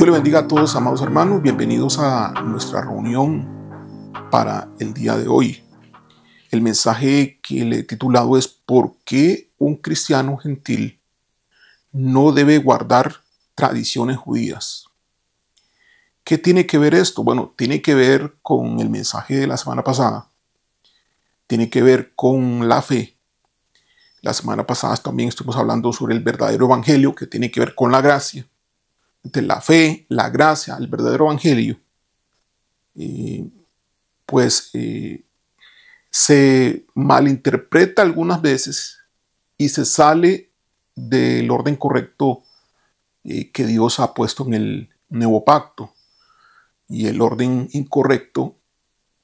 Dios le bendiga a todos, amados hermanos. Bienvenidos a nuestra reunión para el día de hoy. El mensaje que le he titulado es ¿por qué un cristiano gentil no debe guardar tradiciones judías? ¿Qué tiene que ver esto? Bueno, tiene que ver con el mensaje de la semana pasada. Tiene que ver con la fe. La semana pasada también estuvimos hablando sobre el verdadero evangelio, que tiene que ver con la gracia. Entre la fe, la gracia, el verdadero evangelio, se malinterpreta algunas veces y se sale del orden correcto que Dios ha puesto en el nuevo pacto. Y el orden incorrecto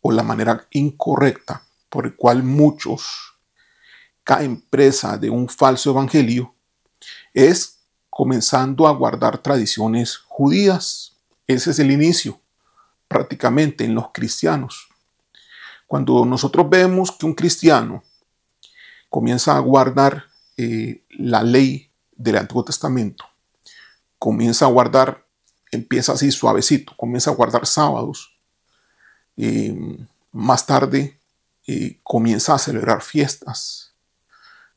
o la manera incorrecta por el cual muchos caen presa de un falso evangelio es comenzando a guardar tradiciones judías. Ese es el inicio, prácticamente, en los cristianos. Cuando nosotros vemos que un cristiano comienza a guardar la ley del Antiguo Testamento, comienza a guardar, empieza así suavecito, comienza a guardar sábados, más tarde comienza a celebrar fiestas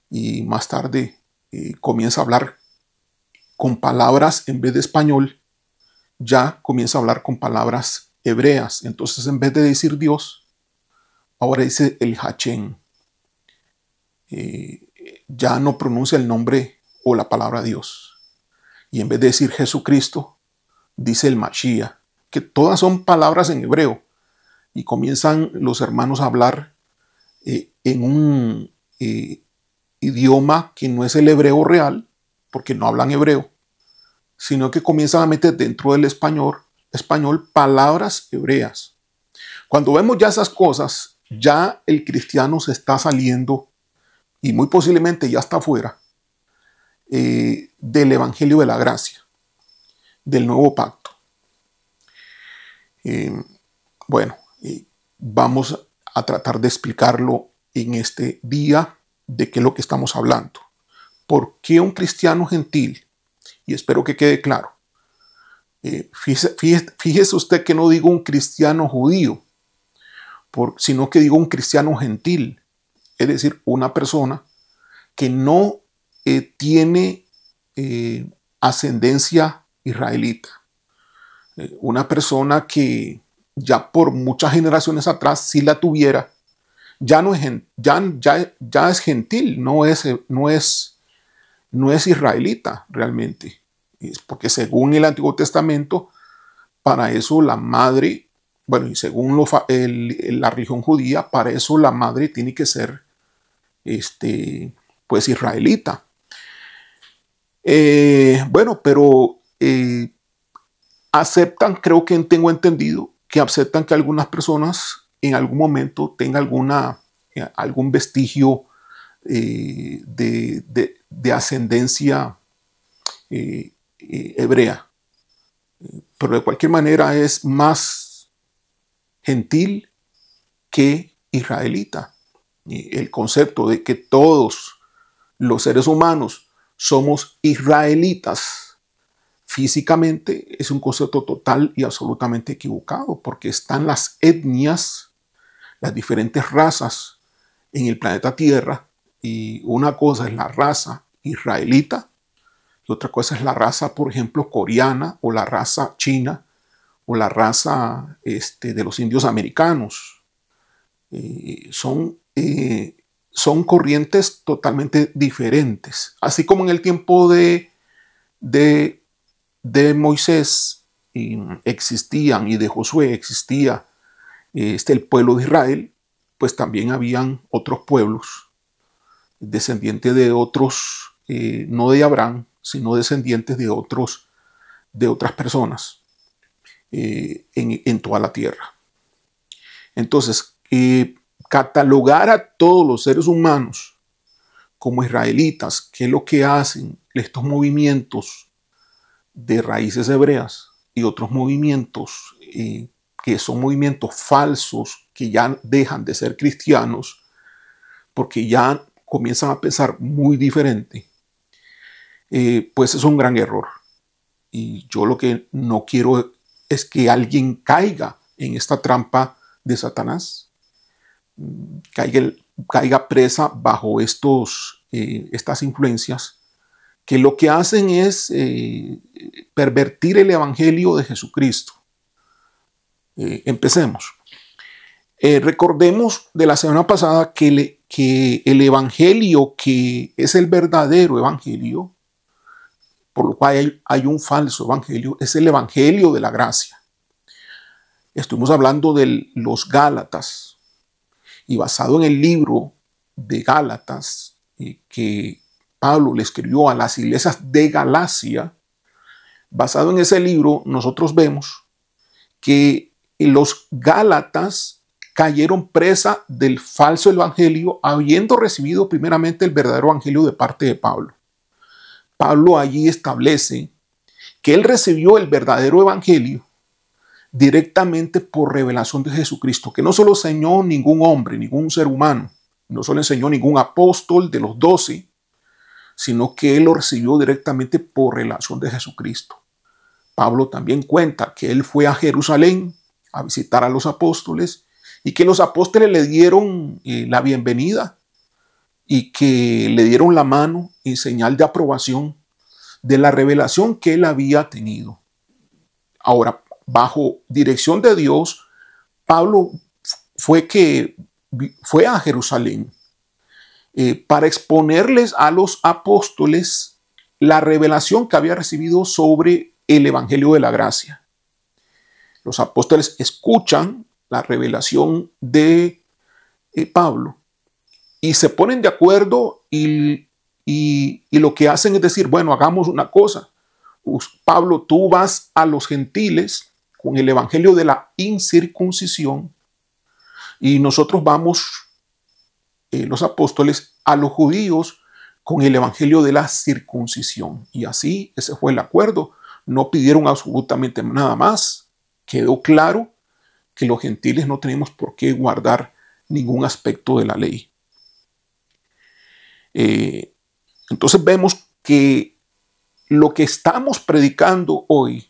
y más tarde comienza a hablar con palabras en vez de español, ya comienza a hablar con palabras hebreas. Entonces, en vez de decir Dios, ahora dice el Hachén. Ya no pronuncia el nombre o la palabra Dios. Y en vez de decir Jesucristo, dice el Mashiach, que todas son palabras en hebreo. Y comienzan los hermanos a hablar en un idioma que no es el hebreo real, porque no hablan hebreo, sino que comienzan a meter dentro del español palabras hebreas. Cuando vemos ya esas cosas, ya el cristiano se está saliendo y muy posiblemente ya está fuera del evangelio de la gracia, del nuevo pacto. Vamos a tratar de explicarlo en este día de qué es lo que estamos hablando. ¿Por qué un cristiano gentil? Y espero que quede claro. Fíjese usted que no digo un cristiano judío, sino que digo un cristiano gentil. Es decir, una persona que no tiene ascendencia israelita. Una persona que ya por muchas generaciones atrás, si la tuviera, ya es gentil, no es israelita realmente. Es porque según el Antiguo Testamento, para eso la madre, y según la religión judía, para eso la madre tiene que ser israelita. Pero aceptan, creo que tengo entendido, que aceptan que algunas personas en algún momento tengan algún vestigio de ascendencia hebrea. Pero de cualquier manera es más gentil que israelita. El concepto de que todos los seres humanos somos israelitas físicamente es un concepto total y absolutamente equivocado, porque están las etnias, las diferentes razas en el planeta Tierra, y una cosa es la raza israelita y otra cosa es la raza, por ejemplo, coreana, o la raza china, o la raza de los indios americanos. Son corrientes totalmente diferentes. Así como en el tiempo de Moisés existían, y de Josué existía el pueblo de Israel, pues también habían otros pueblos descendientes de otros, no de Abraham, sino descendientes de otras personas en toda la tierra. Entonces, catalogar a todos los seres humanos como israelitas, ¿qué es lo que hacen estos movimientos de raíces hebreas y otros movimientos que son movimientos falsos, que ya dejan de ser cristianos porque ya comienzan a pensar muy diferente? Pues es un gran error. Y yo lo que no quiero es que alguien caiga en esta trampa de Satanás, caiga presa bajo estas influencias que lo que hacen es pervertir el evangelio de Jesucristo. Empecemos. Recordemos de la semana pasada que el evangelio, que es el verdadero evangelio, por lo cual hay un falso evangelio, es el evangelio de la gracia. Estuvimos hablando de los Gálatas, y basado en el libro de Gálatas, que Pablo le escribió a las iglesias de Galacia, basado en ese libro, nosotros vemos que los Gálatas cayeron presa del falso evangelio, habiendo recibido primeramente el verdadero evangelio de parte de Pablo. Pablo allí establece que él recibió el verdadero evangelio directamente por revelación de Jesucristo, que no solo enseñó ningún hombre, ningún ser humano, no solo enseñó ningún apóstol de los 12, sino que él lo recibió directamente por revelación de Jesucristo. Pablo también cuenta que él fue a Jerusalén a visitar a los apóstoles y que los apóstoles le dieron la bienvenida y que le dieron la mano en señal de aprobación de la revelación que él había tenido. Ahora, bajo dirección de Dios, Pablo fue a Jerusalén para exponerles a los apóstoles la revelación que había recibido sobre el evangelio de la gracia. Los apóstoles escuchan la revelación de Pablo y se ponen de acuerdo y lo que hacen es decir, bueno, hagamos una cosa. Pablo, tú vas a los gentiles con el evangelio de la incircuncisión y nosotros vamos, los apóstoles, a los judíos con el evangelio de la circuncisión. Y así, ese fue el acuerdo. No pidieron absolutamente nada más. Quedó claro que los gentiles no tenemos por qué guardar ningún aspecto de la ley. Entonces vemos que lo que estamos predicando hoy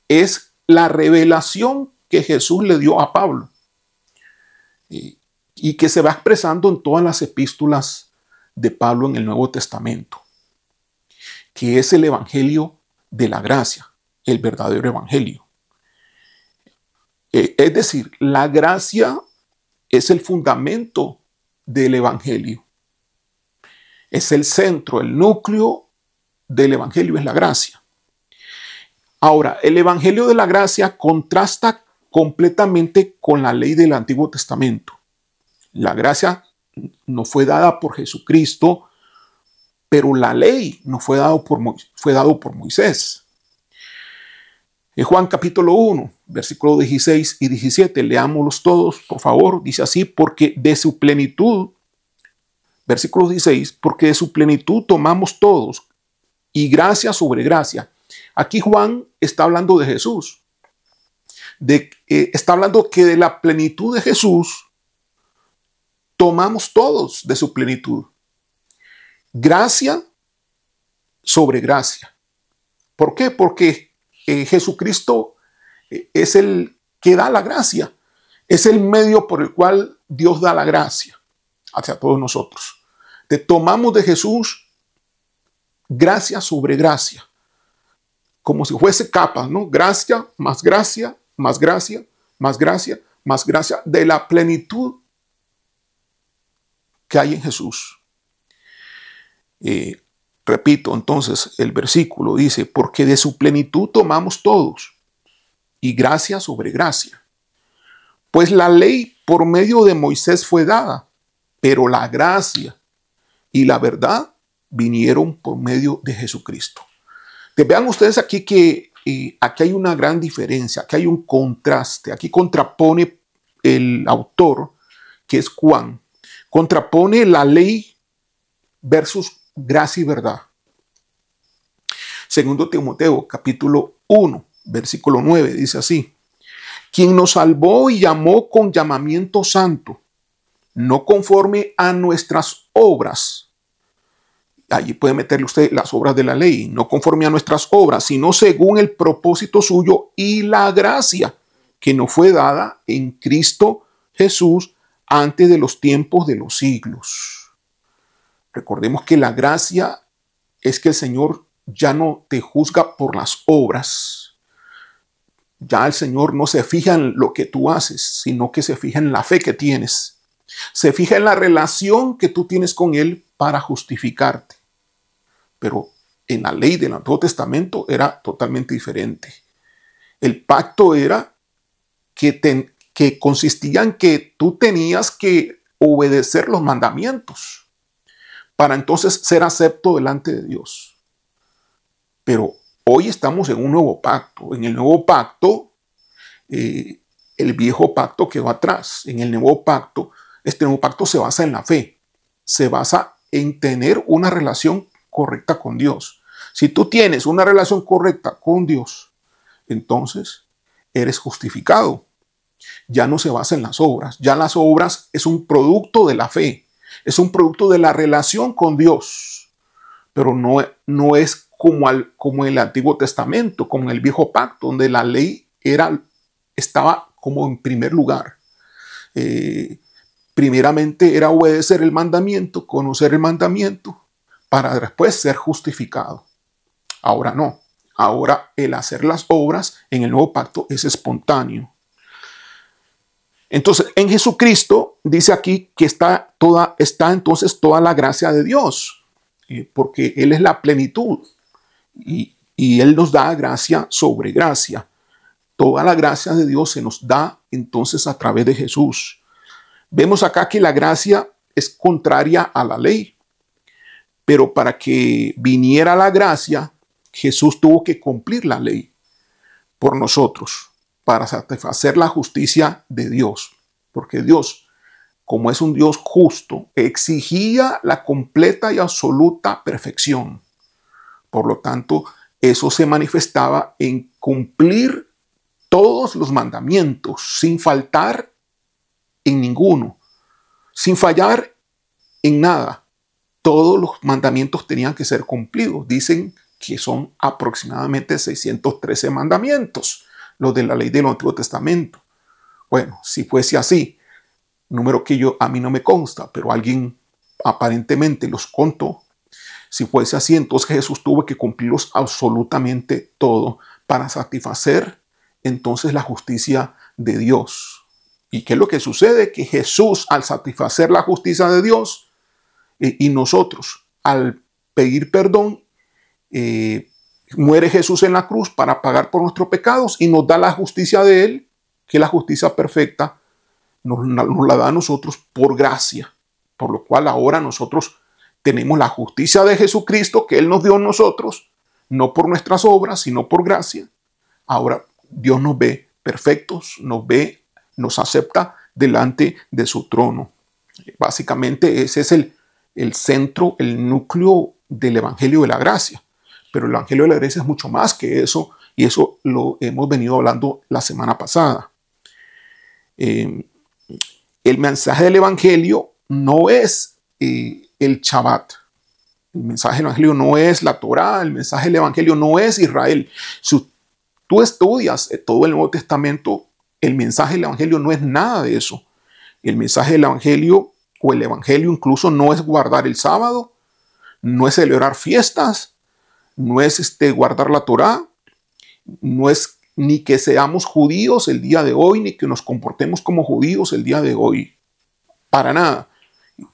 es la revelación que Jesús le dio a Pablo y que se va expresando en todas las epístolas de Pablo en el Nuevo Testamento, que es el evangelio de la gracia, el verdadero evangelio. Es decir, la gracia es el fundamento del evangelio. Es el centro, el núcleo del evangelio es la gracia. Ahora, el evangelio de la gracia contrasta completamente con la ley del Antiguo Testamento. La gracia no fue dada por Jesucristo, pero la ley no fue dado por Moisés. En Juan capítulo 1, versículos 16 y 17, leámoslos todos, por favor. Dice así, porque de su plenitud, versículo 16, porque de su plenitud tomamos todos, y gracia sobre gracia. Aquí Juan está hablando de Jesús. Está hablando que de la plenitud de Jesús tomamos todos de su plenitud. Gracia sobre gracia. ¿Por qué? Porque Jesucristo es el que da la gracia. Es el medio por el cual Dios da la gracia hacia todos nosotros. Tomamos de Jesús gracia sobre gracia. Como si fuese capas, ¿no? Gracia, más gracia, más gracia, más gracia, más gracia, de la plenitud que hay en Jesús. Repito, entonces, el versículo dice, porque de su plenitud tomamos todos, y gracia sobre gracia. Pues la ley por medio de Moisés fue dada, pero la gracia y la verdad vinieron por medio de Jesucristo. Vean ustedes aquí que aquí hay una gran diferencia, aquí hay un contraste, aquí contrapone el autor, que es Juan, contrapone la ley versus gracia y verdad. Segundo Timoteo, capítulo 1, versículo 9, dice así, quien nos salvó y llamó con llamamiento santo, no conforme a nuestras obras. Allí puede meterle usted las obras de la ley, no conforme a nuestras obras, sino según el propósito suyo y la gracia que nos fue dada en Cristo Jesús antes de los tiempos de los siglos. Recordemos que la gracia es que el Señor ya no te juzga por las obras. Ya el Señor no se fija en lo que tú haces, sino que se fija en la fe que tienes. Se fija en la relación que tú tienes con Él para justificarte. Pero en la ley del Antiguo Testamento era totalmente diferente. El pacto era que consistía en que tú tenías que obedecer los mandamientos para entonces ser acepto delante de Dios. Pero hoy estamos en un nuevo pacto. En el nuevo pacto, el viejo pacto quedó atrás. En el nuevo pacto, este nuevo pacto se basa en la fe. Se basa en tener una relación correcta con Dios. Si tú tienes una relación correcta con Dios, entonces eres justificado. Ya no se basa en las obras. Ya las obras es un producto de la fe. Es un producto de la relación con Dios. Pero no es como el Antiguo Testamento, como en el Viejo Pacto, donde la ley estaba como en primer lugar. Primeramente era obedecer el mandamiento, conocer el mandamiento, para después ser justificado. Ahora no. Ahora el hacer las obras en el nuevo pacto es espontáneo. Entonces, en Jesucristo dice aquí que está entonces toda la gracia de Dios, porque Él es la plenitud y Él nos da gracia sobre gracia. Toda la gracia de Dios se nos da entonces a través de Jesús. Vemos acá que la gracia es contraria a la ley, pero para que viniera la gracia, Jesús tuvo que cumplir la ley por nosotros, para satisfacer la justicia de Dios. Porque Dios, como es un Dios justo, exigía la completa y absoluta perfección. Por lo tanto, eso se manifestaba en cumplir todos los mandamientos, sin faltar en ninguno, sin fallar en nada. Todos los mandamientos tenían que ser cumplidos. Dicen que son aproximadamente 613 mandamientos, los de la ley del Antiguo Testamento. Bueno, si fuese así, número que a mí no me consta, pero alguien aparentemente los contó. Si fuese así, entonces Jesús tuvo que cumplirlos absolutamente todo para satisfacer entonces la justicia de Dios. ¿Y qué es lo que sucede? Que Jesús, al satisfacer la justicia de Dios, y nosotros, al pedir perdón, muere Jesús en la cruz para pagar por nuestros pecados y nos da la justicia de Él, que es la justicia perfecta, nos la da a nosotros por gracia. Por lo cual ahora nosotros tenemos la justicia de Jesucristo que Él nos dio a nosotros, no por nuestras obras, sino por gracia. Ahora Dios nos ve perfectos, nos acepta delante de su trono. Básicamente ese es el centro, el núcleo del Evangelio de la Gracia. Pero el Evangelio de la Gracia es mucho más que eso, y eso lo hemos venido hablando la semana pasada. El mensaje del Evangelio no es el Shabbat. El mensaje del Evangelio no es la Torá. El mensaje del Evangelio no es Israel. Si tú estudias todo el Nuevo Testamento, el mensaje del Evangelio no es nada de eso. El mensaje del Evangelio, o el Evangelio incluso, no es guardar el sábado, no es celebrar fiestas, no es guardar la Torá, no es ni que seamos judíos el día de hoy, ni que nos comportemos como judíos el día de hoy. Para nada.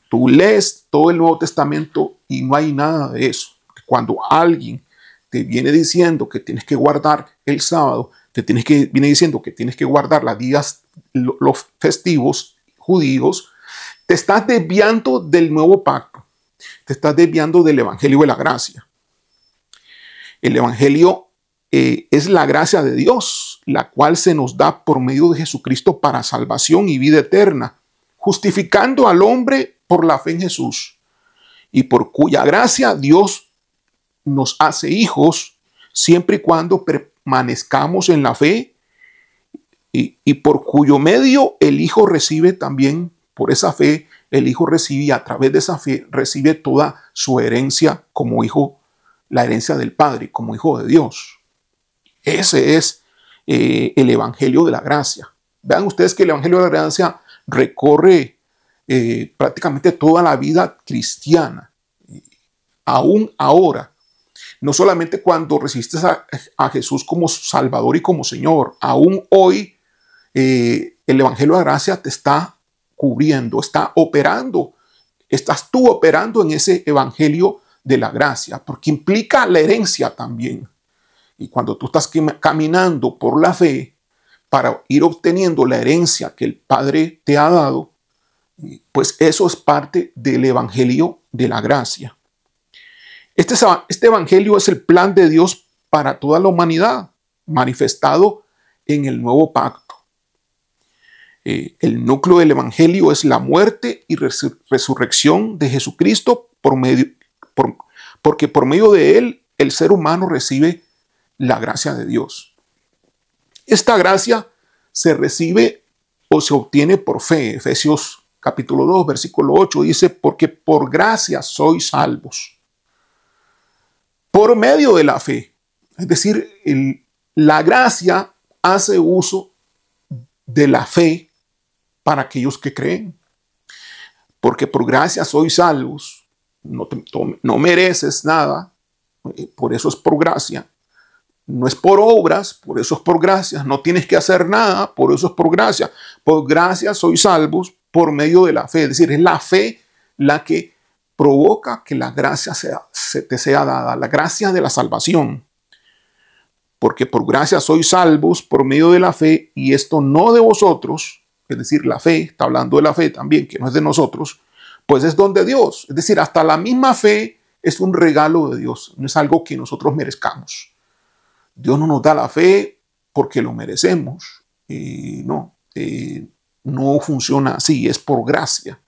Tú lees todo el Nuevo Testamento y no hay nada de eso. Cuando alguien te viene diciendo que tienes que guardar el sábado, viene diciendo que tienes que guardar los festivos judíos, te estás desviando del nuevo pacto. Te estás desviando del Evangelio de la Gracia. El Evangelio es la gracia de Dios, la cual se nos da por medio de Jesucristo para salvación y vida eterna, justificando al hombre por la fe en Jesús, y por cuya gracia Dios nos hace hijos, siempre y cuando permanezcamos en la fe, y por cuyo medio el Hijo recibe también por esa fe el Hijo recibe, a través de esa fe, recibe toda su herencia como hijo, la herencia del Padre, como hijo de Dios. Ese es el Evangelio de la Gracia. Vean ustedes que el Evangelio de la Gracia recorre prácticamente toda la vida cristiana. Aún ahora, no solamente cuando recibiste a Jesús como Salvador y como Señor, aún hoy el Evangelio de la Gracia te está cubriendo, está operando, estás tú operando en ese Evangelio de la Gracia, porque implica la herencia también. Y cuando tú estás caminando por la fe para ir obteniendo la herencia que el Padre te ha dado, pues eso es parte del Evangelio de la Gracia. Este Evangelio es el plan de Dios para toda la humanidad, manifestado en el nuevo pacto. El núcleo del Evangelio es la muerte y resurrección de Jesucristo porque por medio de él el ser humano recibe la gracia de Dios. Esta gracia se recibe o se obtiene por fe. Efesios capítulo 2, versículo 8 dice, porque por gracia sois salvos, por medio de la fe. Es decir, la gracia hace uso de la fe para aquellos que creen. Porque por gracia sois salvos, no mereces nada, por eso es por gracia. No es por obras, por eso es por gracia. No tienes que hacer nada, por eso es por gracia. Por gracia sois salvos por medio de la fe. Es decir, es la fe la que provoca que la gracia se te sea dada, la gracia de la salvación. Porque por gracia sois salvos por medio de la fe, y esto no de vosotros, es decir, la fe, está hablando de la fe también, que no es de nosotros, pues es don de Dios. Es decir, hasta la misma fe es un regalo de Dios, no es algo que nosotros merezcamos. Dios no nos da la fe porque lo merecemos. No funciona así, es por gracia,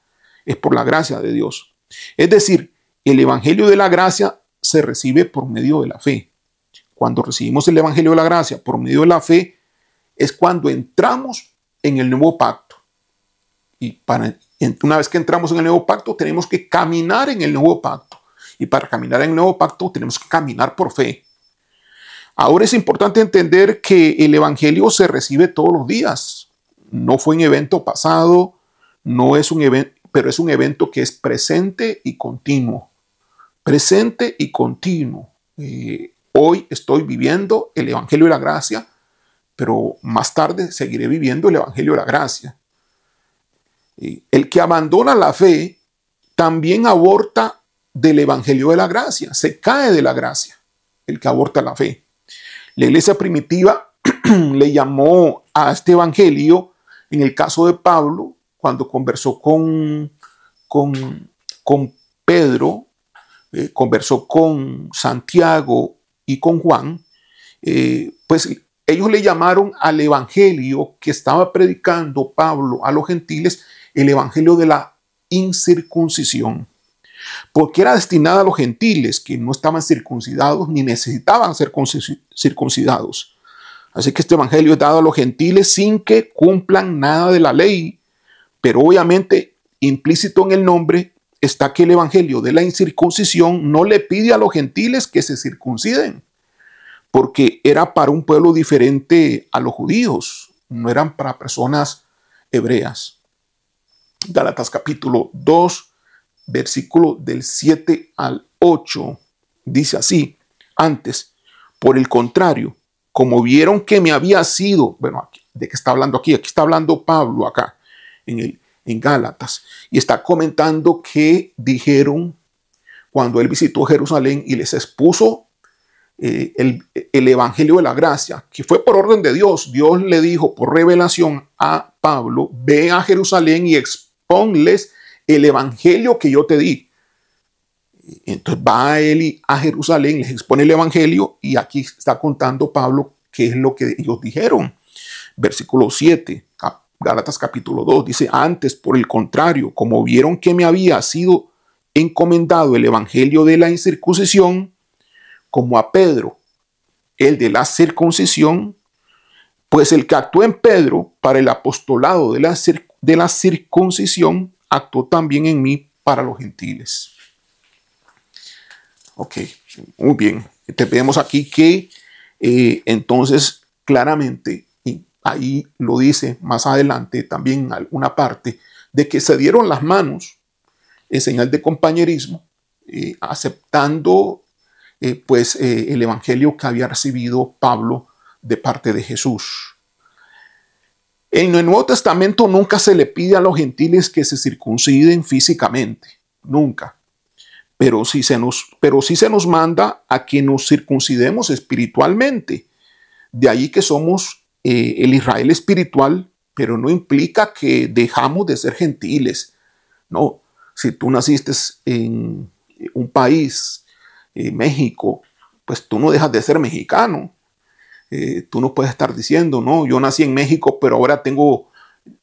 es por la gracia de Dios. Es decir, el Evangelio de la Gracia se recibe por medio de la fe. Cuando recibimos el Evangelio de la Gracia por medio de la fe, es cuando entramos en el nuevo pacto. Y una vez que entramos en el nuevo pacto, tenemos que caminar en el nuevo pacto. Y para caminar en el nuevo pacto, tenemos que caminar por fe. Ahora es importante entender que el Evangelio se recibe todos los días. No fue un evento pasado, no es un evento, pero es un evento que es presente y continuo. Presente y continuo. Hoy estoy viviendo el Evangelio de la Gracia, pero más tarde seguiré viviendo el Evangelio de la Gracia. El que abandona la fe también aborta del Evangelio de la Gracia, se cae de la gracia, el que aborta la fe. La iglesia primitiva le llamó a este evangelio, en el caso de Pablo, cuando conversó con Pedro, conversó con Santiago y con Juan, pues ellos le llamaron al evangelio que estaba predicando Pablo a los gentiles, el evangelio de la incircuncisión. Porque era destinada a los gentiles que no estaban circuncidados ni necesitaban ser circuncidados. Así que este evangelio es dado a los gentiles sin que cumplan nada de la ley, pero obviamente implícito en el nombre está que el evangelio de la incircuncisión no le pide a los gentiles que se circunciden, porque era para un pueblo diferente a los judíos, no eran para personas hebreas. Gálatas capítulo 2, versículo del 7 al 8, dice así: antes, por el contrario, como vieron que me había sido, bueno, ¿de qué está hablando aquí? Aquí está hablando Pablo acá, en Gálatas, y está comentando que dijeron cuando él visitó Jerusalén y les expuso el evangelio de la gracia, que fue por orden de Dios. Dios le dijo por revelación a Pablo: ve a Jerusalén y exponles el evangelio que yo te di. Entonces va él a Jerusalén, les expone el evangelio, y aquí está contando Pablo qué es lo que ellos dijeron. Versículo 7, Gálatas capítulo 2, dice: antes, por el contrario, como vieron que me había sido encomendado el evangelio de la incircuncisión, como a Pedro el de la circuncisión, pues el que actuó en Pedro para el apostolado de la circuncisión actuó también en mí para los gentiles. Ok, muy bien. Vemos aquí que entonces claramente, y ahí lo dice más adelante también en alguna parte, de que se dieron las manos en señal de compañerismo, aceptando el evangelio que había recibido Pablo de parte de Jesús. En el Nuevo Testamento nunca se le pide a los gentiles que se circunciden físicamente, nunca. Pero sí se nos manda a que nos circuncidemos espiritualmente. De ahí que somos el Israel espiritual, pero no implica que dejamos de ser gentiles. No, si tú naciste en un país, México, pues tú no dejas de ser mexicano. Tú no puedes estar diciendo, no, yo nací en México, pero ahora tengo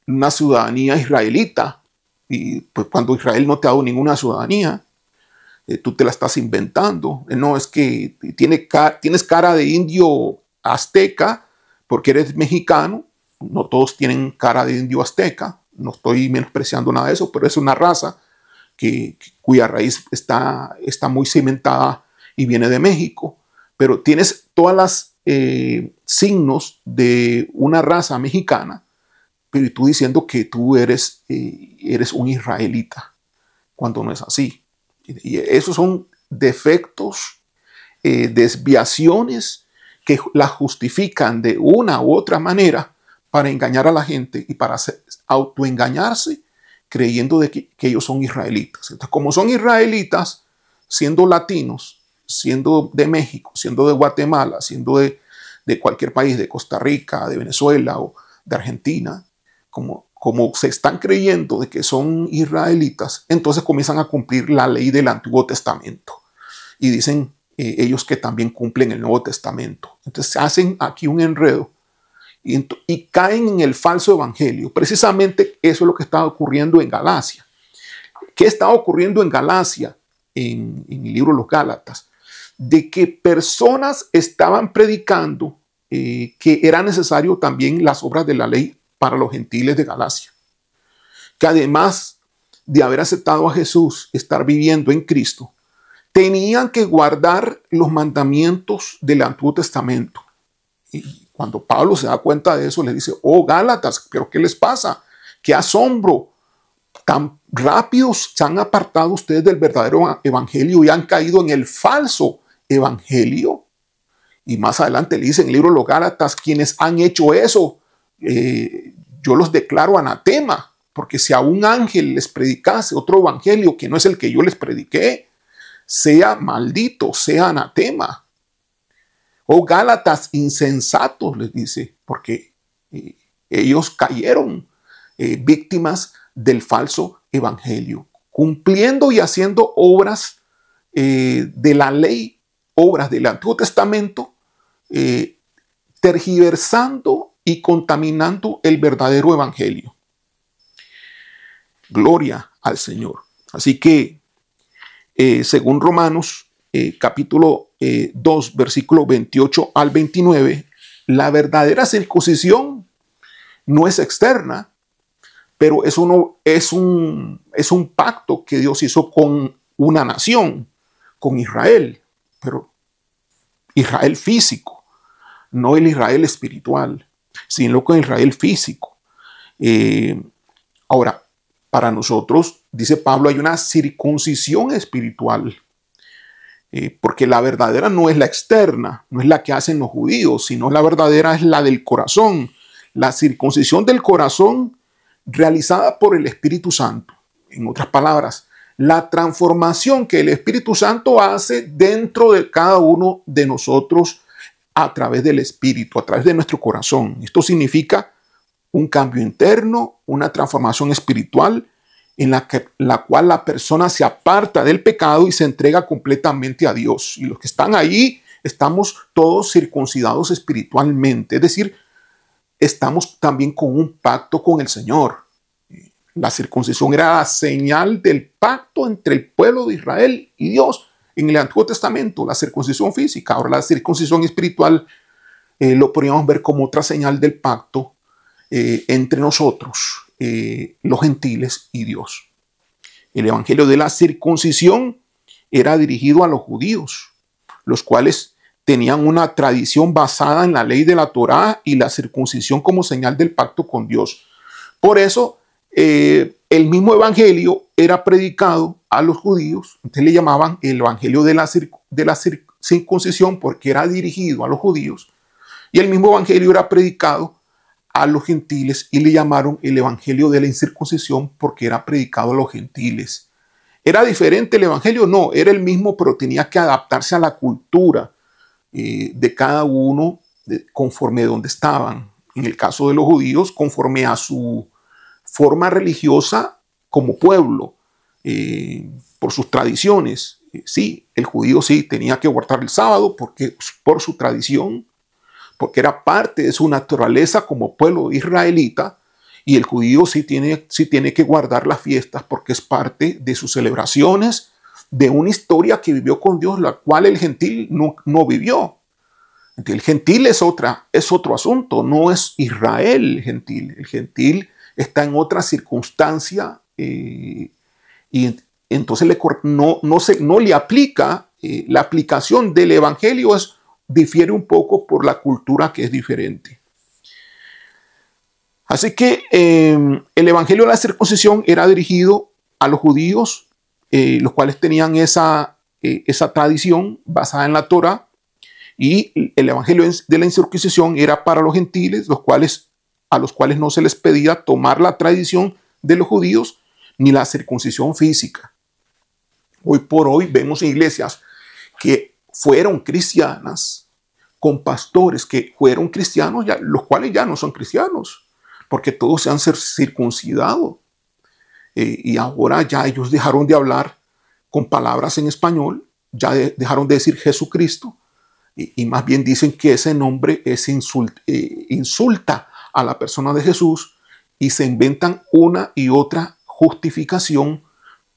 una ciudadanía israelita. Y pues cuando Israel no te ha dado ninguna ciudadanía, tú te la estás inventando. No, es que tienes cara de indio azteca porque eres mexicano. No todos tienen cara de indio azteca. No estoy menospreciando nada de eso, pero es una raza cuya raíz está muy cimentada y viene de México. Pero tienes todas las signos de una raza mexicana, pero tú diciendo que tú eres un israelita, cuando no es así. Y esos son defectos, desviaciones que la justifican de una u otra manera para engañar a la gente y para autoengañarse creyendo de que ellos son israelitas. Entonces, como son israelitas, siendo latinos, siendo de México, siendo de Guatemala, siendo de cualquier país, de Costa Rica, de Venezuela o de Argentina, como se están creyendo de que son israelitas, entonces comienzan a cumplir la ley del Antiguo Testamento. Y dicen ellos que también cumplen el Nuevo Testamento. Entonces hacen aquí un enredo y caen en el falso evangelio. Precisamente eso es lo que está ocurriendo en Galacia. ¿Qué está ocurriendo en Galacia, en el libro de los Gálatas? De que personas estaban predicando que era necesario también las obras de la ley para los gentiles de Galacia, que además de haber aceptado a Jesús, estar viviendo en Cristo, tenían que guardar los mandamientos del Antiguo Testamento. Y cuando Pablo se da cuenta de eso, le dice, oh Gálatas, ¿pero qué les pasa? ¡Qué asombro! Tan rápidos se han apartado ustedes del verdadero evangelio y han caído en el falso evangelio. Y más adelante le dice en el libro de los Gálatas, quienes han hecho eso, yo los declaro anatema, porque si a un ángel les predicase otro evangelio que no es el que yo les prediqué, sea maldito, sea anatema. Oh Gálatas insensatos, les dice, porque ellos cayeron víctimas del falso evangelio, cumpliendo y haciendo obras de la ley, obras del Antiguo Testamento, tergiversando y contaminando el verdadero evangelio. Gloria al Señor. Así que, según Romanos, capítulo 2, versículo 28 al 29, la verdadera circuncisión no es externa, pero es un pacto que Dios hizo con una nación, con Israel, pero Israel físico, no el Israel espiritual, sino con Israel físico. Ahora, para nosotros, dice Pablo, hay una circuncisión espiritual, porque la verdadera no es la externa, no es la que hacen los judíos, sino la verdadera es la del corazón, la circuncisión del corazón realizada por el Espíritu Santo. En otras palabras, la transformación que el Espíritu Santo hace dentro de cada uno de nosotros a través del Espíritu, a través de nuestro corazón. Esto significa un cambio interno, una transformación espiritual en la cual la persona se aparta del pecado y se entrega completamente a Dios. Y los que están ahí estamos todos circuncidados espiritualmente, es decir, estamos también con un pacto con el Señor. La circuncisión era la señal del pacto entre el pueblo de Israel y Dios. En el Antiguo Testamento, la circuncisión física. Ahora la circuncisión espiritual lo podríamos ver como otra señal del pacto entre nosotros, los gentiles y Dios. El evangelio de la circuncisión era dirigido a los judíos, los cuales tenían una tradición basada en la ley de la Torá y la circuncisión como señal del pacto con Dios. Por eso, el mismo evangelio era predicado a los judíos. Entonces le llamaban el evangelio de la circuncisión porque era dirigido a los judíos. Y el mismo evangelio era predicado a los gentiles y le llamaron el evangelio de la incircuncisión porque era predicado a los gentiles. ¿Era diferente el evangelio? No, era el mismo, pero tenía que adaptarse a la cultura de cada uno conforme a donde estaban. En el caso de los judíos, conforme a su forma religiosa como pueblo, por sus tradiciones. Sí, el judío sí tenía que guardar el sábado porque, por su tradición, porque era parte de su naturaleza como pueblo israelita, y el judío sí tiene que guardar las fiestas porque es parte de sus celebraciones, de una historia que vivió con Dios, la cual el gentil no vivió. El gentil es otro asunto, no es Israel el gentil. El gentil está en otra circunstancia y entonces no le aplica, la aplicación del evangelio difiere un poco por la cultura que es diferente. Así que el evangelio de la circuncisión era dirigido a los judíos, los cuales tenían esa tradición basada en la Torá, y el evangelio de la incircuncisión era para los gentiles, a los cuales no se les pedía tomar la tradición de los judíos ni la circuncisión física. Hoy por hoy vemos iglesias que fueron cristianas con pastores que fueron cristianos, los cuales ya no son cristianos, porque todos se han circuncidado. Y ahora ya ellos dejaron de hablar con palabras en español, ya dejaron de decir Jesucristo, y más bien dicen que ese nombre insulta a la persona de Jesús, y se inventan una y otra justificación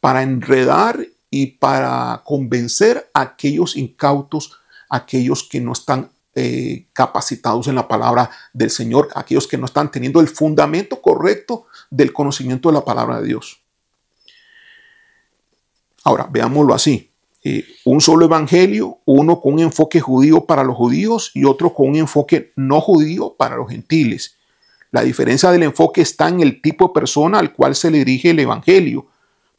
para enredar y para convencer a aquellos incautos, a aquellos que no están capacitados en la palabra del Señor, aquellos que no están teniendo el fundamento correcto del conocimiento de la palabra de Dios. Ahora, veámoslo así. Un solo evangelio, uno con un enfoque judío para los judíos y otro con un enfoque no judío para los gentiles. La diferencia del enfoque está en el tipo de persona al cual se le dirige el evangelio,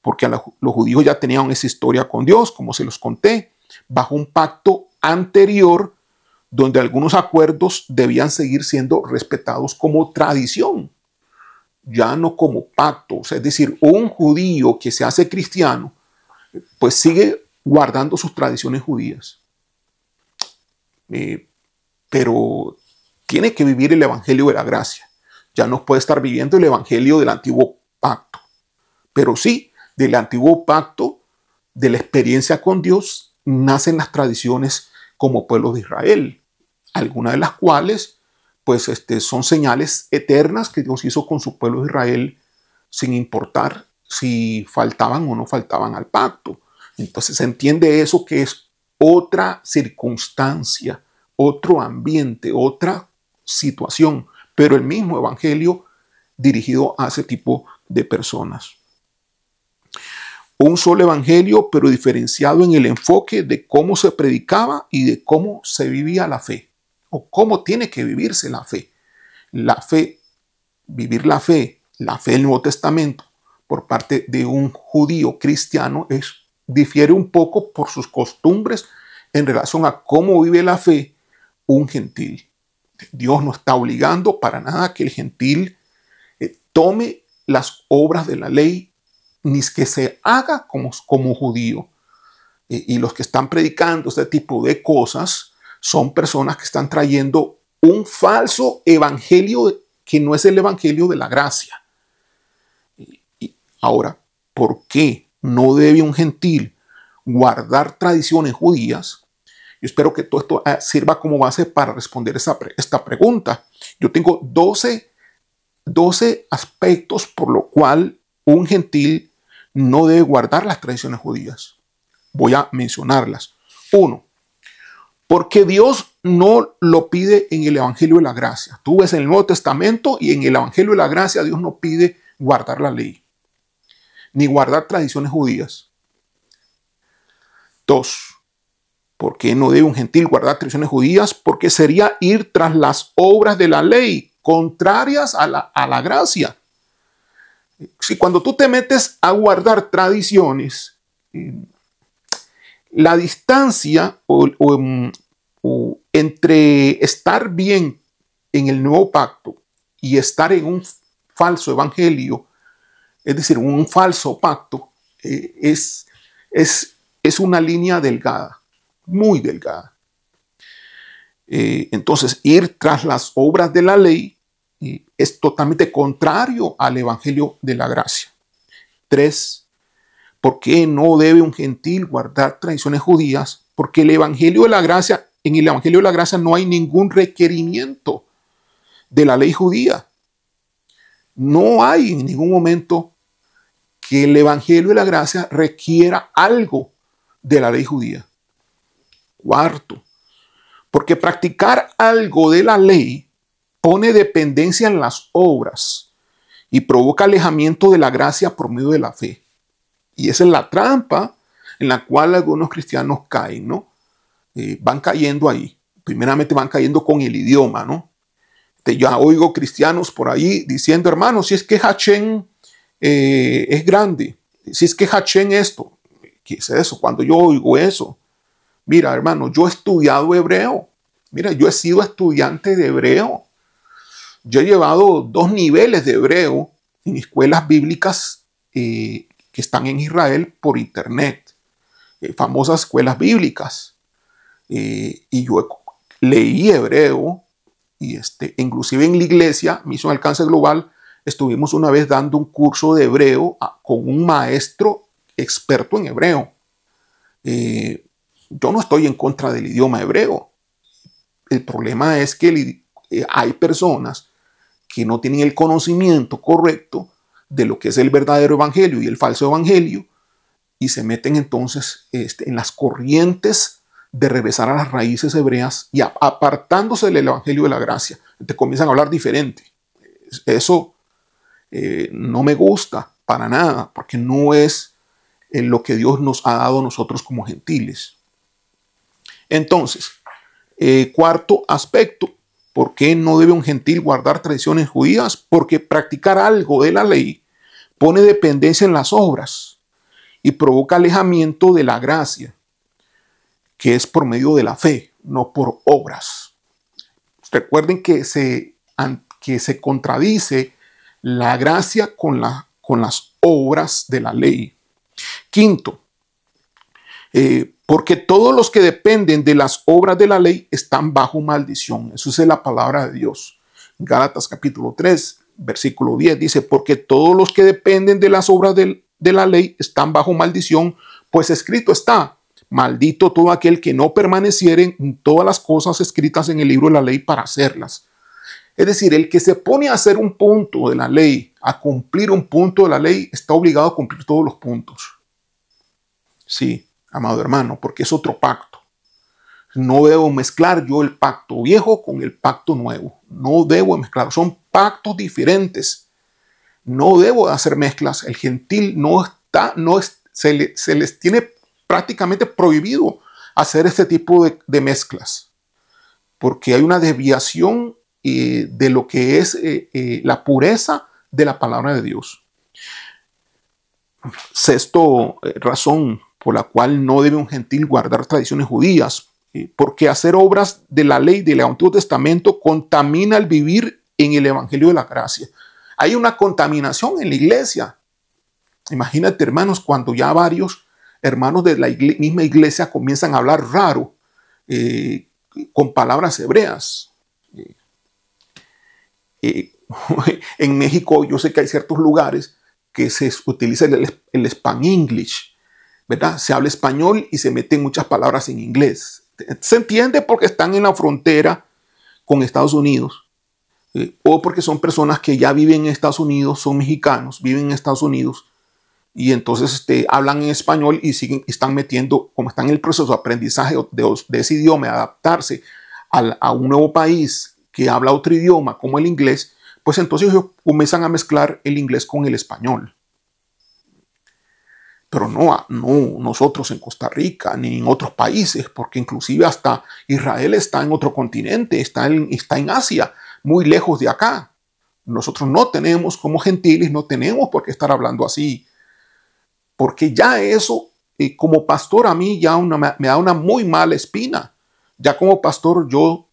porque los judíos ya tenían esa historia con Dios, como se los conté, bajo un pacto anterior donde algunos acuerdos debían seguir siendo respetados como tradición, ya no como pacto. O sea, es decir, un judío que se hace cristiano, pues sigue guardando sus tradiciones judías. Pero tiene que vivir el evangelio de la gracia. Ya no puede estar viviendo el evangelio del antiguo pacto. Pero sí, del antiguo pacto, de la experiencia con Dios, nacen las tradiciones como pueblo de Israel, algunas de las cuales pues, son señales eternas que Dios hizo con su pueblo de Israel, sin importar si faltaban o no faltaban al pacto. Entonces se entiende eso, que es otra circunstancia, otro ambiente, otra situación, pero el mismo evangelio dirigido a ese tipo de personas. Un solo evangelio, pero diferenciado en el enfoque de cómo se predicaba y de cómo se vivía la fe, o cómo tiene que vivirse la fe. La fe, vivir la fe del Nuevo Testamento por parte de un judío cristiano difiere un poco por sus costumbres en relación a cómo vive la fe un gentil. Dios no está obligando para nada que el gentil tome las obras de la ley, ni que se haga como judío. Y los que están predicando este tipo de cosas son personas que están trayendo un falso evangelio que no es el evangelio de la gracia. Ahora, ¿por qué no debe un gentil guardar tradiciones judías? Yo espero que todo esto sirva como base para responder esta pregunta. Yo tengo 12 aspectos por lo cual un gentil no debe guardar las tradiciones judías. Voy a mencionarlas. 1. Porque Dios no lo pide en el Evangelio de la Gracia. Tú ves en el Nuevo Testamento y en el Evangelio de la Gracia Dios no pide guardar la ley. ni guardar tradiciones judías. 2. ¿Por qué no debe un gentil guardar tradiciones judías? Porque sería ir tras las obras de la ley, contrarias a la gracia. Si cuando tú te metes a guardar tradiciones, la distancia o entre estar bien en el nuevo pacto y estar en un falso evangelio, es decir, un falso pacto, es una línea delgada, muy delgada. Entonces, ir tras las obras de la ley es totalmente contrario al evangelio de la gracia. 3. ¿Por qué no debe un gentil guardar tradiciones judías? Porque el evangelio de la gracia, en el evangelio de la gracia no hay ningún requerimiento de la ley judía. No hay en ningún momento que el evangelio de la gracia requiera algo de la ley judía. 4. Porque practicar algo de la ley pone dependencia en las obras y provoca alejamiento de la gracia por medio de la fe. Y esa es la trampa en la cual algunos cristianos caen, ¿no? Van cayendo ahí. Primeramente van cayendo con el idioma, ¿no? Ya oigo cristianos por ahí diciendo, hermano, si es que Hachén es grande, si es que Hachén esto, ¿qué es eso? Cuando yo oigo eso, mira, hermano, yo he estudiado hebreo. Mira, yo he sido estudiante de hebreo. Yo he llevado 2 niveles de hebreo en escuelas bíblicas que están en Israel por internet. Famosas escuelas bíblicas. Y yo leí hebreo y inclusive en la iglesia, Misión Alcance Global, estuvimos una vez dando un curso de hebreo con un maestro experto en hebreo. Yo no estoy en contra del idioma hebreo. El problema es que hay personas que no tienen el conocimiento correcto de lo que es el verdadero evangelio y el falso evangelio y se meten entonces en las corrientes de regresar a las raíces hebreas y apartándose del evangelio de la gracia. Te comienzan a hablar diferente. Eso no me gusta para nada, porque no es lo que Dios nos ha dado a nosotros como gentiles. Entonces, 4 aspecto, ¿por qué no debe un gentil guardar tradiciones judías? Porque practicar algo de la ley pone dependencia en las obras y provoca alejamiento de la gracia, que es por medio de la fe, no por obras. Recuerden que se contradice la gracia con las obras de la ley. 5. Porque todos los que dependen de las obras de la ley están bajo maldición. Eso es la palabra de Dios. Gálatas capítulo 3, versículo 10 dice, porque todos los que dependen de las obras de la ley están bajo maldición, pues escrito está, maldito todo aquel que no permaneciere en todas las cosas escritas en el libro de la ley para hacerlas. Es decir, el que se pone a hacer un punto de la ley, a cumplir un punto de la ley, está obligado a cumplir todos los puntos. Sí, amado hermano, porque es otro pacto. No debo mezclar yo el pacto viejo con el pacto nuevo. No debo mezclar, son pactos diferentes. No debo hacer mezclas. El gentil se les tiene prácticamente prohibido hacer este tipo de mezclas, porque hay una desviación de lo que es la pureza de la palabra de Dios. 6. Razón por la cual no debe un gentil guardar tradiciones judías, porque hacer obras de la ley del Antiguo Testamento contamina el vivir en el Evangelio de la gracia. Hay una contaminación en la iglesia. Imagínate, hermanos, cuando ya varios hermanos de la misma iglesia comienzan a hablar raro, con palabras hebreas. En México yo sé que hay ciertos lugares que se utiliza el Span English, ¿verdad? Se habla español y se meten muchas palabras en inglés. Se entiende porque están en la frontera con Estados Unidos, o porque son personas que ya viven en Estados Unidos, son mexicanos, viven en Estados Unidos, y entonces hablan en español y están metiendo, como están en el proceso de aprendizaje de ese idioma, de adaptarse a un nuevo país que habla otro idioma como el inglés, pues entonces ellos comienzan a mezclar el inglés con el español. pero no nosotros en Costa Rica ni en otros países, porque inclusive hasta Israel está en otro continente, está en Asia, muy lejos de acá. Nosotros no tenemos, como gentiles, no tenemos por qué estar hablando así, porque ya eso, como pastor, a mí ya me da una muy mala espina. Ya como pastor yo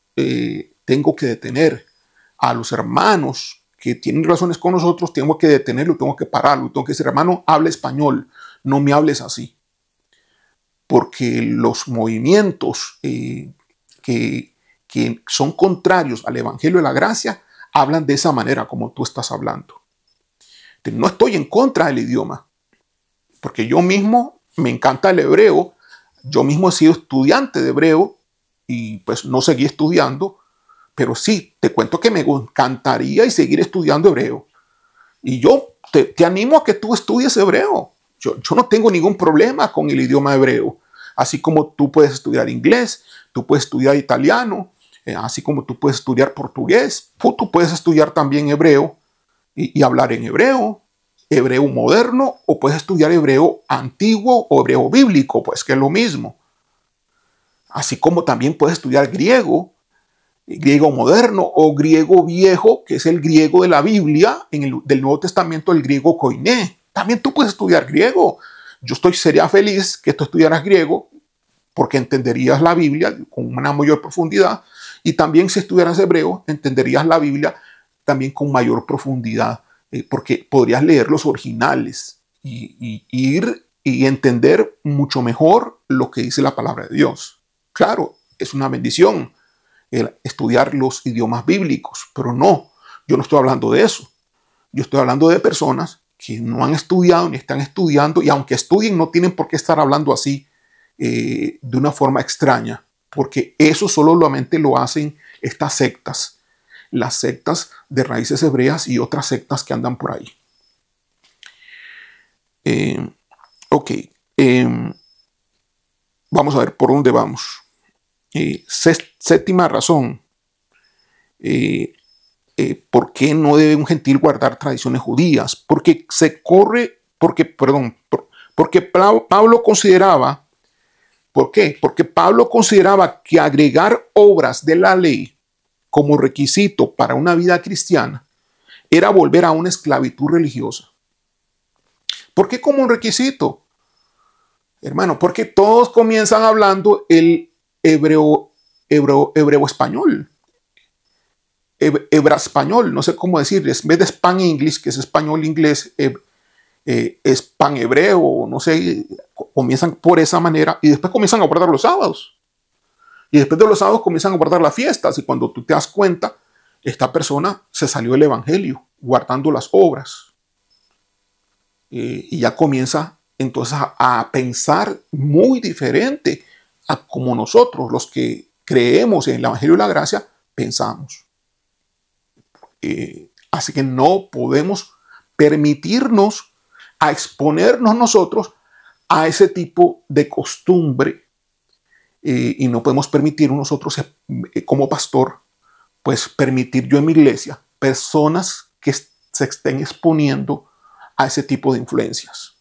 tengo que detener a los hermanos que tienen relaciones con nosotros, tengo que detenerlo, tengo que pararlo, tengo que decir, hermano, habla español, no me hables así. Porque los movimientos que son contrarios al Evangelio de la Gracia hablan de esa manera como tú estás hablando. No estoy en contra del idioma, porque yo mismo me encanta el hebreo, yo mismo he sido estudiante de hebreo y pues no seguí estudiando, pero sí, te cuento que me encantaría y seguir estudiando hebreo. Y yo te animo a que tú estudies hebreo. Yo no tengo ningún problema con el idioma hebreo. Así como tú puedes estudiar inglés, tú puedes estudiar italiano, así como tú puedes estudiar portugués, tú puedes estudiar también hebreo y hablar en hebreo, hebreo moderno, o puedes estudiar hebreo antiguo o hebreo bíblico, pues que es lo mismo. Así como también puedes estudiar griego, griego moderno o griego viejo, que es el griego de la Biblia, del Nuevo Testamento, el griego koiné. También tú puedes estudiar griego. Sería feliz que tú estudiaras griego porque entenderías la Biblia con una mayor profundidad, y también si estudiaras hebreo entenderías la Biblia también con mayor profundidad, porque podrías leer los originales y ir y entender mucho mejor lo que dice la palabra de Dios. Claro, es una bendición estudiar los idiomas bíblicos, pero no, yo no estoy hablando de eso. Yo estoy hablando de personas que no han estudiado ni están estudiando, y aunque estudien no tienen por qué estar hablando así de una forma extraña, porque eso solamente lo hacen estas sectas, las sectas de raíces hebreas y otras sectas que andan por ahí. Ok, vamos a ver por dónde vamos. Séptima razón. ¿Por qué no debe un gentil guardar tradiciones judías? Porque Pablo consideraba, ¿por qué? Porque Pablo consideraba que agregar obras de la ley como requisito para una vida cristiana era volver a una esclavitud religiosa. ¿Por qué como un requisito? Hermano, porque todos comienzan hablando el hebreo español. Hebra español, no sé cómo decir, en vez de Span English, que es español inglés, es pan hebreo, no sé, comienzan por esa manera y después comienzan a guardar los sábados. Y después de los sábados comienzan a guardar las fiestas, y cuando tú te das cuenta, esta persona se salió del evangelio, guardando las obras. Y ya comienza entonces a pensar muy diferente a como nosotros, los que creemos en el evangelio de la gracia, pensamos. Así que no podemos permitirnos a exponernos nosotros a ese tipo de costumbre, y no podemos permitirnos nosotros como pastor, pues permitir yo en mi iglesia personas que se estén exponiendo a ese tipo de influencias.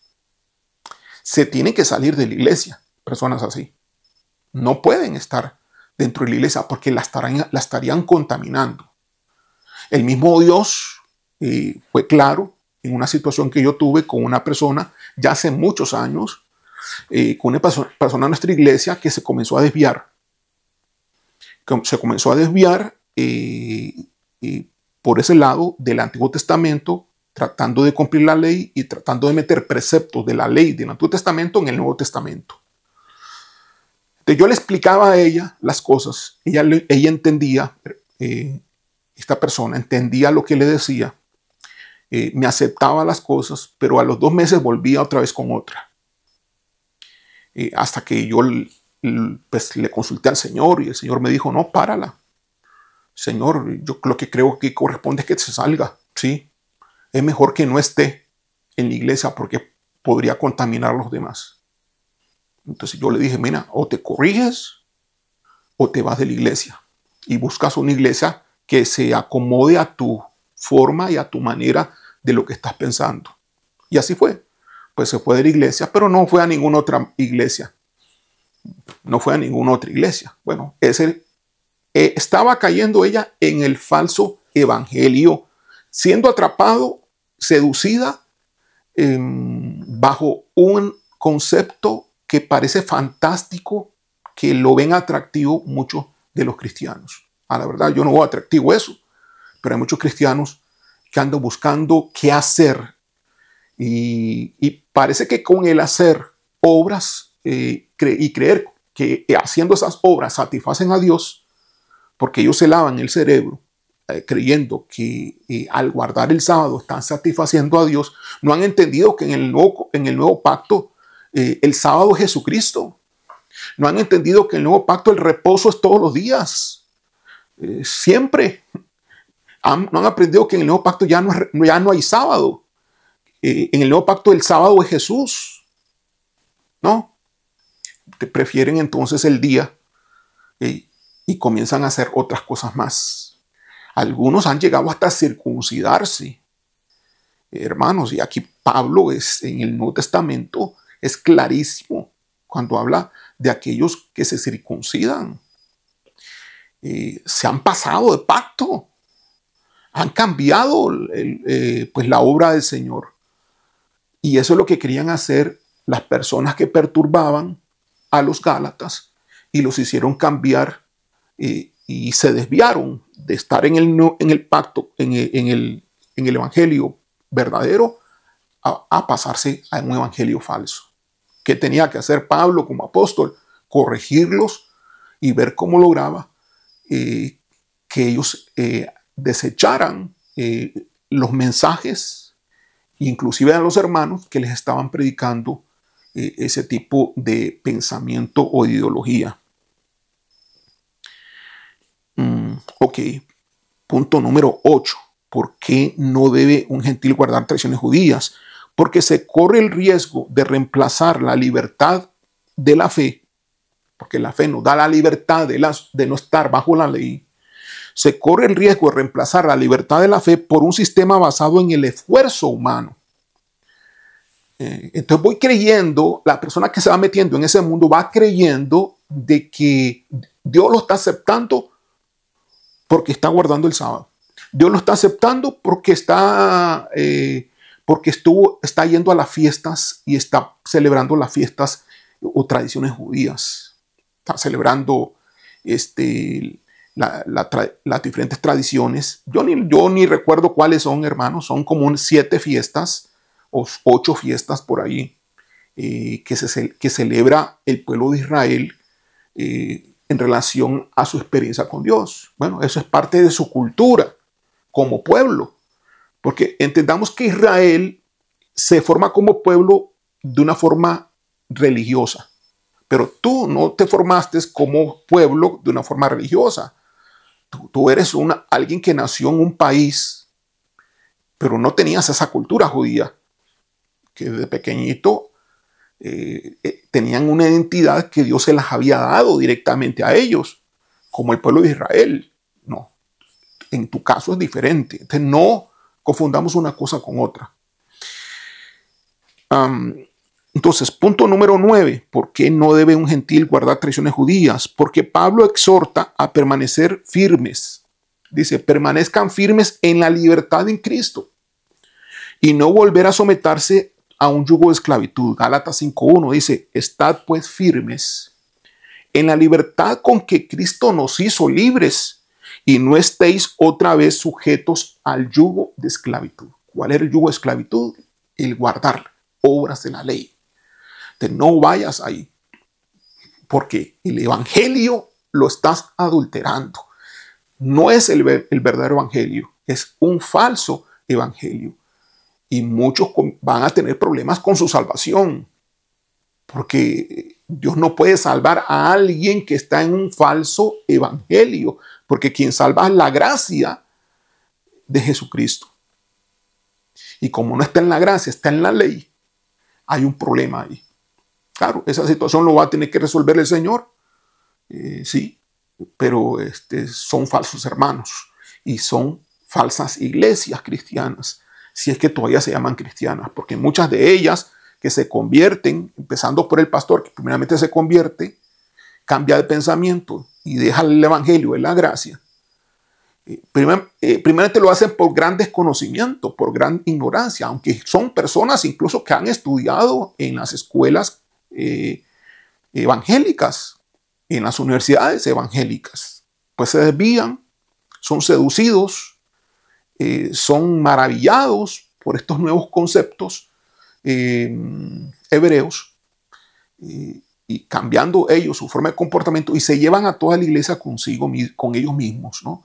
Se tienen que salir de la iglesia personas así. No pueden estar dentro de la iglesia porque la estarían contaminando. El mismo Dios fue claro en una situación que yo tuve con una persona ya hace muchos años, con una persona en nuestra iglesia que se comenzó a desviar. Se comenzó a desviar por ese lado del Antiguo Testamento, tratando de cumplir la ley y tratando de meter preceptos de la ley del Antiguo Testamento en el Nuevo Testamento. Entonces yo le explicaba a ella las cosas, ella entendía, esta persona entendía lo que le decía, me aceptaba las cosas, pero a los 2 meses volvía otra vez con otra. Hasta que yo pues, le consulté al Señor, y el Señor me dijo, no, párala. Señor, yo lo que creo que corresponde es que se salga, ¿sí? Es mejor que no esté en la iglesia porque podría contaminar a los demás. Entonces yo le dije, mira, o te corriges o te vas de la iglesia y buscas una iglesia que se acomode a tu forma y a tu manera de lo que estás pensando. Y así fue. pues se fue de la iglesia, pero no fue a ninguna otra iglesia. No fue a ninguna otra iglesia. Bueno, estaba cayendo ella en el falso evangelio, siendo atrapado, seducida bajo un concepto que parece fantástico, que lo ven atractivo muchos de los cristianos. A la verdad, yo no veo atractivo eso, pero hay muchos cristianos que andan buscando qué hacer y parece que con el hacer obras y creer que haciendo esas obras satisfacen a Dios, porque ellos se lavan el cerebro creyendo que al guardar el sábado están satisfaciendo a Dios, no han entendido que en el nuevo pacto el sábado es Jesucristo. No han entendido que en el nuevo pacto el reposo es todos los días, siempre. No han aprendido que en el nuevo pacto ya no hay sábado. En el nuevo pacto el sábado es Jesús. No. Te prefieren entonces el día y comienzan a hacer otras cosas más. Algunos han llegado hasta circuncidarse. Hermanos, y aquí Pablo en el Nuevo Testamento es clarísimo cuando habla de aquellos que se circuncidan. Se han pasado de pacto. Han cambiado pues la obra del Señor. Y eso es lo que querían hacer las personas que perturbaban a los Gálatas y los hicieron cambiar y se desviaron de estar en el pacto, en el evangelio verdadero, a pasarse a un evangelio falso. ¿Qué tenía que hacer Pablo como apóstol? Corregirlos y ver cómo lograba que ellos desecharan los mensajes, inclusive a los hermanos que les estaban predicando ese tipo de pensamiento o de ideología. Ok, punto número 8. ¿Por qué no debe un gentil guardar tradiciones judías? Porque se corre el riesgo de reemplazar la libertad de la fe, porque la fe nos da la libertad de no estar bajo la ley. Se corre el riesgo de reemplazar la libertad de la fe por un sistema basado en el esfuerzo humano. Entonces voy creyendo, la persona que se va metiendo en ese mundo va creyendo de que Dios lo está aceptando porque está guardando el sábado. Dios lo está aceptando porque está yendo a las fiestas y está celebrando las fiestas o tradiciones judías. Está celebrando las diferentes tradiciones. Yo ni recuerdo cuáles son, hermanos. Son como 7 fiestas o 8 fiestas por ahí que celebra el pueblo de Israel en relación a su experiencia con Dios. Bueno, eso es parte de su cultura como pueblo, porque entendamos que Israel se forma como pueblo de una forma religiosa, pero tú no te formaste como pueblo de una forma religiosa. Tú eres alguien que nació en un país, pero no tenías esa cultura judía, que desde pequeñito tenían una identidad que Dios se las había dado directamente a ellos, como el pueblo de Israel. No, en tu caso es diferente. Entonces no confundamos una cosa con otra. Entonces, punto número 9. ¿Por qué no debe un gentil guardar tradiciones judías? Porque Pablo exhorta a permanecer firmes. Dice, permanezcan firmes en la libertad en Cristo y no volver a someterse a un yugo de esclavitud. Gálatas 5:1 dice, estad pues firmes en la libertad con que Cristo nos hizo libres y no estéis otra vez sujetos al yugo de esclavitud. ¿Cuál era el yugo de esclavitud? El guardar obras de la ley. Entonces, no vayas ahí, porque el evangelio lo estás adulterando. No es el verdadero evangelio, es un falso evangelio. Y muchos van a tener problemas con su salvación, porque Dios no puede salvar a alguien que está en un falso evangelio, porque quien salva es la gracia de Jesucristo. Y como no está en la gracia, está en la ley, hay un problema ahí. Claro, esa situación lo va a tener que resolver el Señor, sí, pero son falsos hermanos y son falsas iglesias cristianas, si es que todavía se llaman cristianas, porque muchas de ellas que se convierten, empezando por el pastor, que primeramente se convierte, cambia de pensamiento y deja el evangelio de la gracia. Primeramente lo hacen por gran desconocimiento, por gran ignorancia, aunque son personas incluso que han estudiado en las escuelas evangélicas, en las universidades evangélicas, pues se desvían, son seducidos, son maravillados por estos nuevos conceptos hebreos, y cambiando ellos su forma de comportamiento, y se llevan a toda la iglesia consigo, con ellos mismos, ¿no?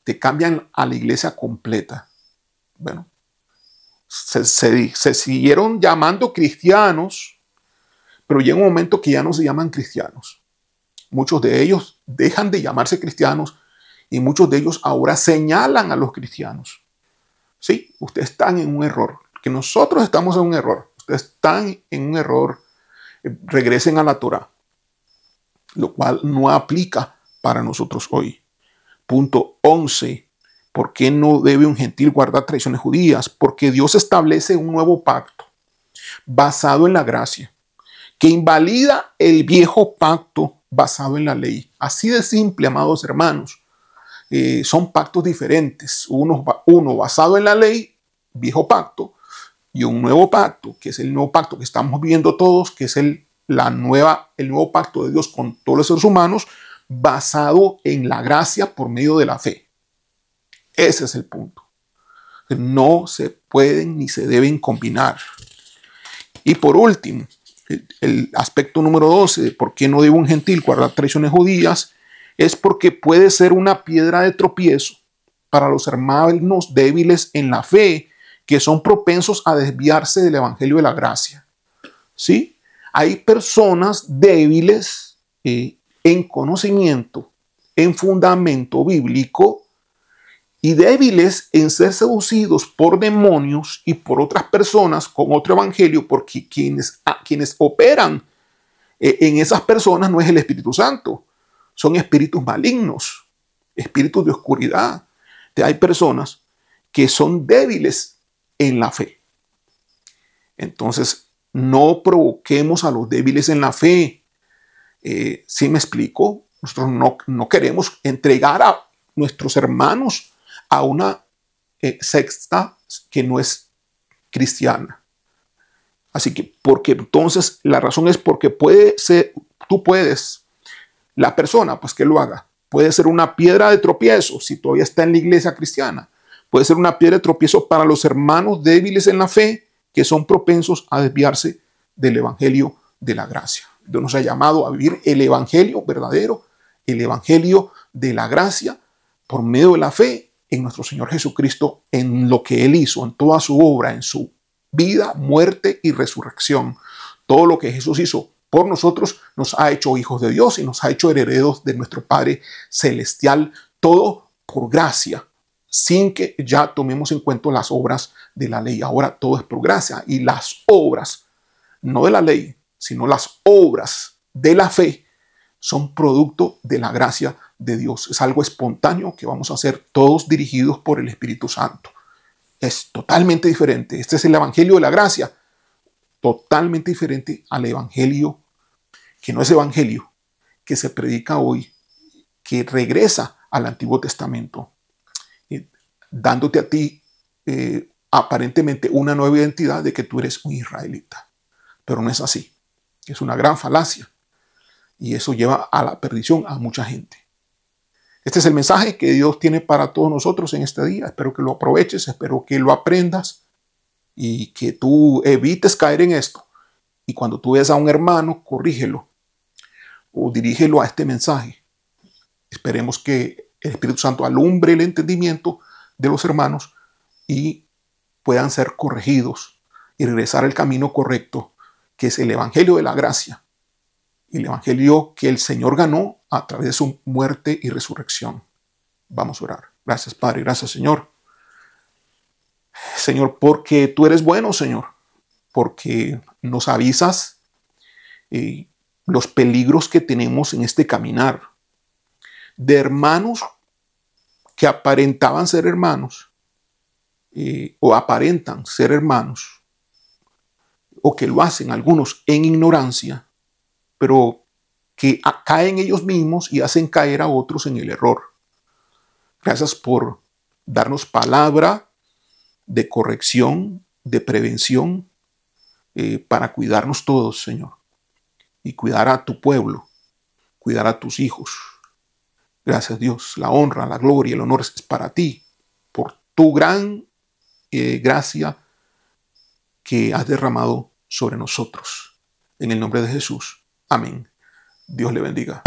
Te cambian a la iglesia completa. Bueno, se siguieron llamando cristianos, pero llega un momento que ya no se llaman cristianos. Muchos de ellos dejan de llamarse cristianos y muchos de ellos ahora señalan a los cristianos. Sí, ustedes están en un error, que nosotros estamos en un error. Ustedes están en un error, regresen a la Torá, lo cual no aplica para nosotros hoy. Punto 11. ¿Por qué no debe un gentil guardar tradiciones judías? Porque Dios establece un nuevo pacto basado en la gracia, que invalida el viejo pacto basado en la ley. Así de simple, amados hermanos. Son pactos diferentes. Uno basado en la ley, viejo pacto, y un nuevo pacto, que es el nuevo pacto que estamos viendo todos, que es el nuevo pacto de Dios con todos los seres humanos, basado en la gracia por medio de la fe. Ese es el punto. No se pueden ni se deben combinar. Y por último, el aspecto número 12 de por qué no debe un gentil guardar tradiciones judías es porque puede ser una piedra de tropiezo para los hermanos débiles en la fe, que son propensos a desviarse del evangelio de la gracia. ¿Sí? Hay personas débiles en conocimiento, en fundamento bíblico, y débiles en ser seducidos por demonios y por otras personas con otro evangelio, porque quienes operan en esas personas no es el Espíritu Santo, son espíritus malignos, espíritus de oscuridad. Hay personas que son débiles en la fe. Entonces, no provoquemos a los débiles en la fe. ¿Sí me explico? Nosotros no queremos entregar a nuestros hermanos a una secta que no es cristiana. Así que, porque entonces la razón es porque la persona, pues que lo haga, puede ser una piedra de tropiezo si todavía está en la iglesia cristiana. Puede ser una piedra de tropiezo para los hermanos débiles en la fe que son propensos a desviarse del evangelio de la gracia. Dios nos ha llamado a vivir el evangelio verdadero, el evangelio de la gracia, por medio de la fe en nuestro Señor Jesucristo, en lo que Él hizo, en toda su obra, en su vida, muerte y resurrección. Todo lo que Jesús hizo por nosotros nos ha hecho hijos de Dios y nos ha hecho herederos de nuestro Padre Celestial. Todo por gracia, sin que ya tomemos en cuenta las obras de la ley. Ahora todo es por gracia, y las obras, no de la ley, sino las obras de la fe, son producto de la gracia de Dios. Es algo espontáneo que vamos a hacer todos dirigidos por el Espíritu Santo. Es totalmente diferente. Este es el evangelio de la gracia, totalmente diferente al evangelio que no es evangelio, que se predica hoy, que regresa al Antiguo Testamento, dándote a ti aparentemente una nueva identidad de que tú eres un israelita. Pero no es así. Es una gran falacia. Y eso lleva a la perdición a mucha gente. Este es el mensaje que Dios tiene para todos nosotros en este día. Espero que lo aproveches, espero que lo aprendas y que tú evites caer en esto. Y cuando tú veas a un hermano, corrígelo o dirígelo a este mensaje. Esperemos que el Espíritu Santo alumbre el entendimiento de los hermanos y puedan ser corregidos y regresar al camino correcto, que es el evangelio de la gracia. El evangelio que el Señor ganó a través de su muerte y resurrección. Vamos a orar. Gracias, Padre. Gracias, Señor. Señor, porque tú eres bueno, Señor. Porque nos avisas los peligros que tenemos en este caminar. De hermanos que aparentaban ser hermanos o aparentan ser hermanos o que lo hacen algunos en ignorancia, pero que caen ellos mismos y hacen caer a otros en el error. Gracias por darnos palabra de corrección, de prevención, para cuidarnos todos, Señor, y cuidar a tu pueblo, cuidar a tus hijos. Gracias, Dios. La honra, la gloria, el honor es para ti, por tu gran gracia que has derramado sobre nosotros. En el nombre de Jesús. Amén. Dios le bendiga.